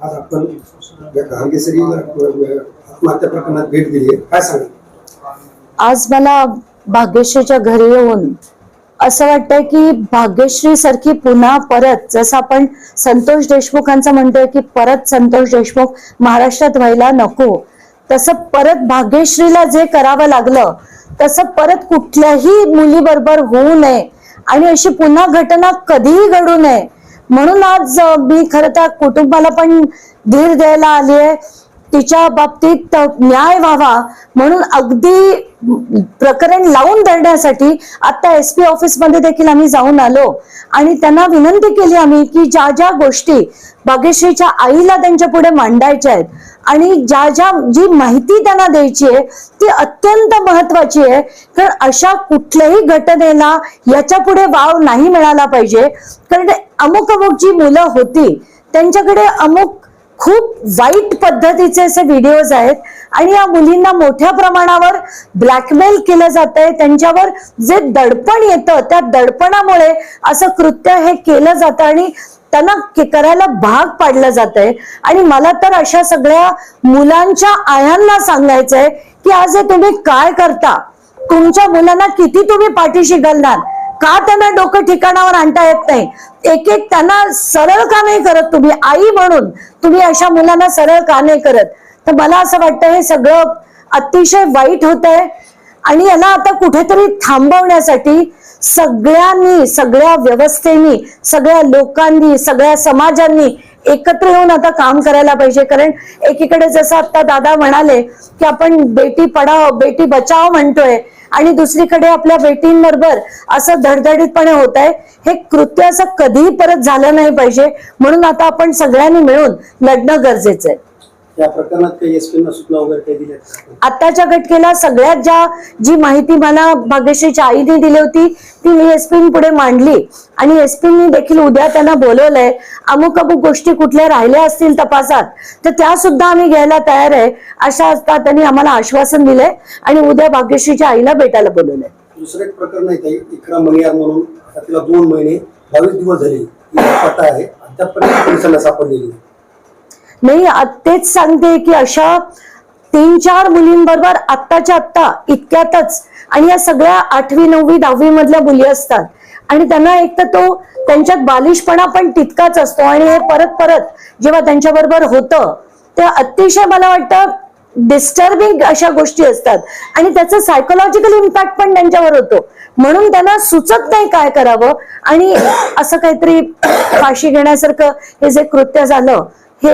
आज आपण घारगेसरीला आत्महत्या प्रकरणात भेट दिली आहे, काय सांगाल? आज मला भाग्यश्रीच्या घरी येऊन असं वाटतंय की भाग्यश्री सारखी पुन्हा परत, जसं आपण संतोष देशमुखांचं म्हणतोय की परत संतोष देशमुख महाराष्ट्रात व्हायला नको, तसं परत भाग्यश्रीला जे करावं लागलं तसं परत कुठल्याही मुलीबरोबर होऊ नये आणि अशी पुन्हा घटना कधीही घडू नये म्हणून आज मी खरं तर कुटुंबाला पण धीर द्यायला आली आहे. तिच्या बाबतीत न्याय व्हावा म्हणून अगदी प्रकरण लावून धरण्यासाठी आता SP ऑफिसमध्ये देखील आम्ही जाऊन आलो आणि त्यांना विनंती केली आम्ही की ज्या ज्या गोष्टी भाग्यश्रीच्या आईला त्यांच्या पुढे मांडायच्या आहेत आणि जी माहिती त्यांना द्यायची आहे ती अत्यंत महत्वाची आहे. कारण अशा कुठल्याही घटनेला याच्या पुढे वाव नाही मिळाला पाहिजे. कारण अमुक जी मुलं होती त्यांच्याकडे अमुक खूप वाईट पद्धतीचे असे व्हिडिओज आहेत आणि या मुलींना मोठ्या प्रमाणावर ब्लॅकमेल केलं जात आहे. त्यांच्यावर जे दडपण येतं त्या दडपणामुळे असं कृत्य हे केलं जातं आणि त्यांना करायला भाग पाडलं जात आहे. आणि मला तर अशा सगळ्या मुलांच्या आयांना सांगायचंय की आज तुम्ही काय करता, तुमच्या मुलांना किती तुम्ही पाठीशी घालणार, का त्यांना डोकं ठिकाणावर आणता येत नाही, एक एक त्यांना सरळ का नाही करत, तुम्ही आई म्हणून तुम्ही अशा मुलांना सरळ का नाही करत. तर मला असं वाटतं हे सगळं अतिशय वाईट होत आहे आणि याला आता कुठेतरी थांबवण्यासाठी सगळ्यांनी, सगळ्या व्यवस्थेनी, सगळ्या लोकांनी, सगळ्या समाजांनी एकत्र येऊन आता काम करायला पाहिजे. कारण एकीकडे जसं आता दादा म्हणाले की आपण बेटी पढाओ बेटी बचाओ म्हणतोय आणि दुसरीकडे आपल्या बेटींबरोबर असं धडधडीतपणे होत आहे. हे कृत्य असं कधीही परत झालं नाही पाहिजे म्हणून आता आपण सगळ्यांनी मिळून लढणं गरजेचं आहे. या प्रकरणात काही SP सूचना वगैरे काही दिल्या? आताच्या घटनेला सगळ्यात जी माहिती मला भाग्यश्रीच्या आईने दिली होती ती मी SP पुढे मांडली आणि SP देखील उद्या त्यांना बोलवलंय. अमुक गोष्टी कुठल्या राहिल्या असतील तपासात तर त्या सुद्धा आम्ही घ्यायला तयार आहे अशा असता त्यांनी आम्हाला आश्वासन दिलंय आणि उद्या भाग्यश्रीच्या आईला भेटायला बोलवलंय. दुसरं एक प्रकरण आहे इकरा मणियार म्हणून, तिला 2 महिने 22 दिवस झाले पट्टा आहे, अद्यापर्यंत पोलिसांना सापडलेली नाही. तेच सांगते की अशा 3-4 मुलींबरोबर आत्ताच्या आत्ता इतक्यातच, आणि या सगळ्या 8वी 9वी 10वी मधल्या मुली असतात आणि त्यांना एक तर तो त्यांच्यात बालिशपणा पण तितकाच असतो आणि हे परत परत जेव्हा त्यांच्या बरोबर होतं ते अतिशय मला वाटतं डिस्टर्बिंग अशा गोष्टी असतात आणि त्याचा सायकोलॉजिकल इम्पॅक्ट पण त्यांच्यावर होतो. म्हणून त्यांना सुचत नाही काय करावं आणि असं काहीतरी फाशी घेण्यासारखं हे जे कृत्य झालं